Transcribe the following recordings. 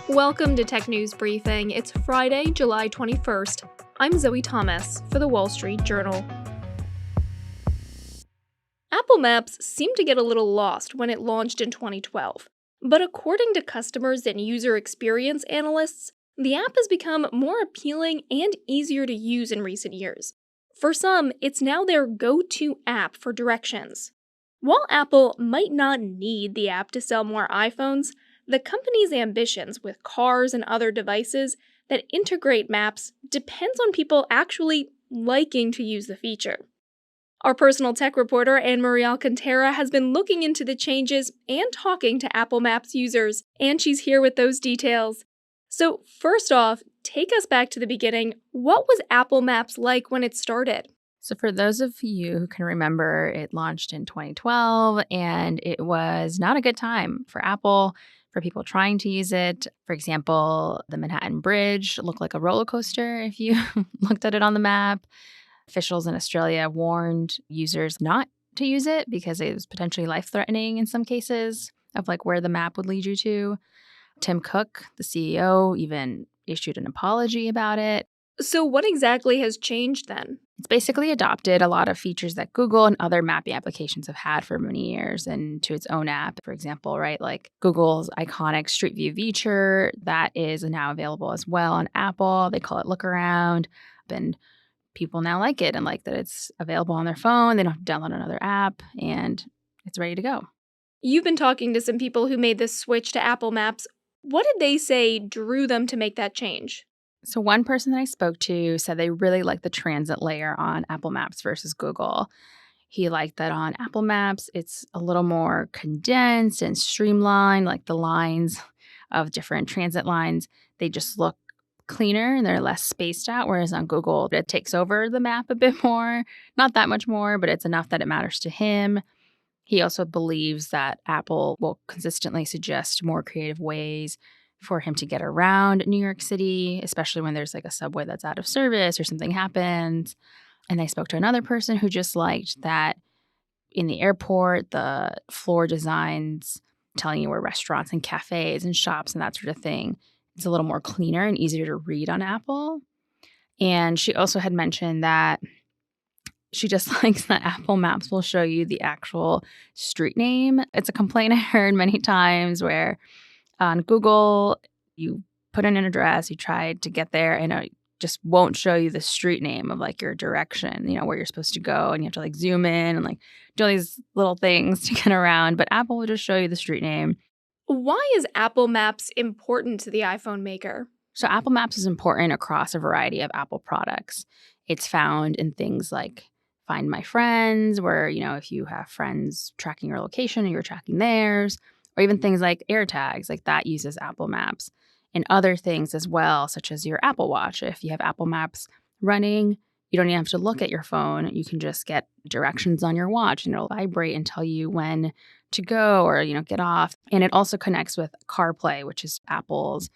Welcome to Tech News Briefing. It's Friday, July 21st. I'm Zoe Thomas for the Wall Street Journal. Apple Maps seemed to get a little lost when it launched in 2012. But according to customers and user experience analysts, the app has become more appealing and easier to use in recent years. For some, it's now their go-to app for directions. While Apple might not need the app to sell more iPhones, the company's ambitions with cars and other devices that integrate maps depends on people actually liking to use the feature. Our personal tech reporter, Anne-Marie Alcantara, has been looking into the changes and talking to Apple Maps users, and she's here with those details. So first off, take us back to the beginning. What was Apple Maps like when it started? So for those of you who can remember, it launched in 2012, and it was not a good time for Apple, for people trying to use it. For example, the Manhattan Bridge looked like a roller coaster if you looked at it on the map. Officials in Australia warned users not to use it because it was potentially life-threatening in some cases of like where the map would lead you to. Tim Cook, the CEO, even issued an apology about it. So what exactly has changed then? It's basically adopted a lot of features that Google and other mapping applications have had for many years into its own app. For example, right, like Google's iconic Street View feature that is now available as well on Apple. They call it Look Around, and people now like it and like that it's available on their phone. They don't have to download another app, and it's ready to go. You've been talking to some people who made this switch to Apple Maps. What did they say drew them to make that change? So one person that I spoke to said they really like the transit layer on Apple Maps versus Google. He liked that on Apple Maps, it's a little more condensed and streamlined, like the lines of different transit lines. They just look cleaner and they're less spaced out, whereas on Google, it takes over the map a bit more. Not that much more, but it's enough that it matters to him. He also believes that Apple will consistently suggest more creative ways for him to get around New York City, especially when there's like a subway that's out of service or something happens. And I spoke to another person who just liked that in the airport, the floor designs telling you where restaurants and cafes and shops and that sort of thing. It's a little more cleaner and easier to read on Apple. And she also had mentioned that she just likes that Apple Maps will show you the actual street name. It's a complaint I heard many times where on Google, you put in an address, you tried to get there, and it just won't show you the street name of like your direction, where you're supposed to go, and you have to like zoom in and like do all these little things to get around. But Apple will just show you the street name. Why is Apple Maps important to the iPhone maker? So Apple Maps is important across a variety of Apple products. It's found in things like Find My Friends, where, if you have friends tracking your location and you're tracking theirs, or even things like AirTags, like that uses Apple Maps, and other things as well, such as your Apple Watch. If you have Apple Maps running, you don't even have to look at your phone. You can just get directions on your watch, and it'll vibrate and tell you when to go or, get off. And it also connects with CarPlay, which is Apple's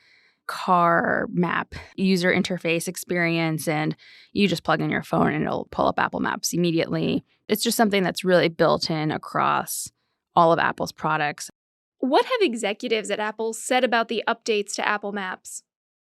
car map user interface experience, and you just plug in your phone and it'll pull up Apple Maps immediately. It's just something that's really built in across all of Apple's products. What have executives at Apple said about the updates to Apple Maps?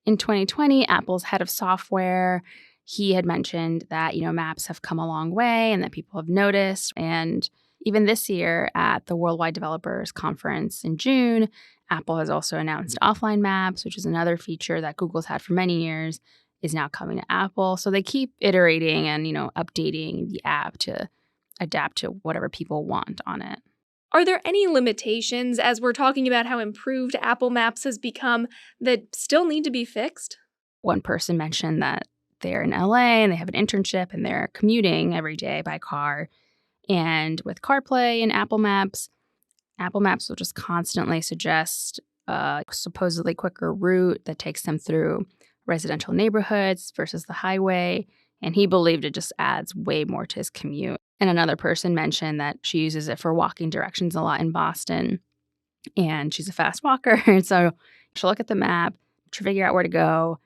In 2020, Apple's head of software, he had mentioned that, maps have come a long way and that people have noticed. And even this year at the Worldwide Developers Conference in June, Apple has also announced offline maps, which is another feature that Google's had for many years, is now coming to Apple. So they keep iterating and, updating the app to adapt to whatever people want on it. Are there any limitations, as we're talking about how improved Apple Maps has become, that still need to be fixed? One person mentioned that they're in LA and they have an internship and they're commuting every day by car. And with CarPlay and Apple Maps will just constantly suggest a supposedly quicker route that takes them through residential neighborhoods versus the highway. And he believed it just adds way more to his commute. And another person mentioned that she uses it for walking directions a lot in Boston. And she's a fast walker. And so she'll look at the map, to figure out where to go,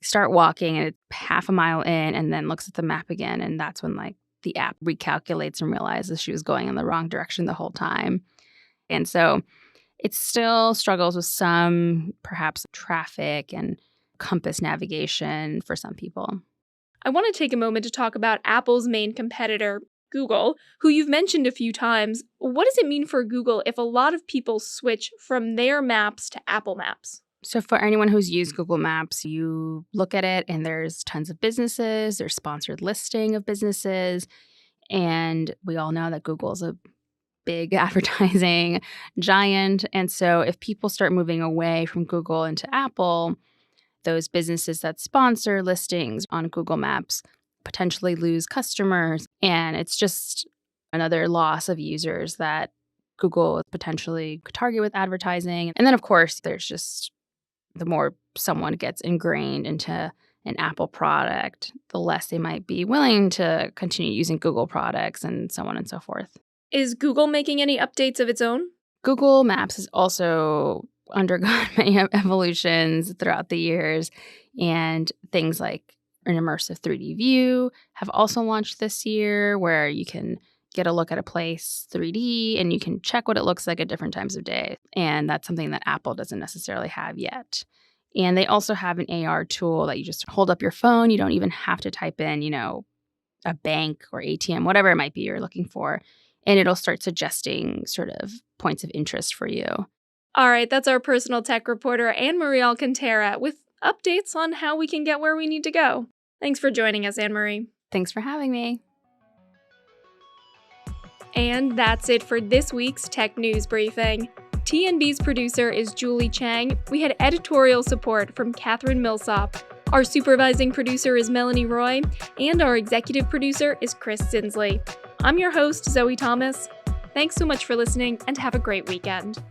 start walking, and it's half a mile in, and then looks at the map again. And that's when like the app recalculates and realizes she was going in the wrong direction the whole time. And so It still struggles with some, perhaps, traffic and compass navigation for some people. I want to take a moment to talk about Apple's main competitor, Google, who you've mentioned a few times. What does it mean for Google if a lot of people switch from their maps to Apple Maps? So, for anyone who's used Google Maps, you look at it and there's tons of businesses, there's sponsored listing of businesses, and we all know that Google's a big advertising giant. And so, if people start moving away from Google into Apple, those businesses that sponsor listings on Google Maps potentially lose customers. And it's just another loss of users that Google potentially could target with advertising. And then, of course, there's just the more someone gets ingrained into an Apple product, the less they might be willing to continue using Google products and so on and so forth. Is Google making any updates of its own? Google Maps has also undergone many evolutions throughout the years, and things like an immersive 3D view have also launched this year, where you can get a look at a place 3D and you can check what it looks like at different times of day. And that's something that Apple doesn't necessarily have yet. And they also have an AR tool that you just hold up your phone. You don't even have to type in, a bank or ATM, whatever it might be you're looking for. And it'll start suggesting sort of points of interest for you. All right, that's our personal tech reporter, Anne-Marie Alcantara, with updates on how we can get where we need to go. Thanks for joining us, Anne-Marie. Thanks for having me. And that's it for this week's Tech News Briefing. TNB's producer is Julie Chang. We had editorial support from Catherine Millsop. Our supervising producer is Melanie Roy, and our executive producer is Chris Sinsley. I'm your host, Zoe Thomas. Thanks so much for listening, and have a great weekend.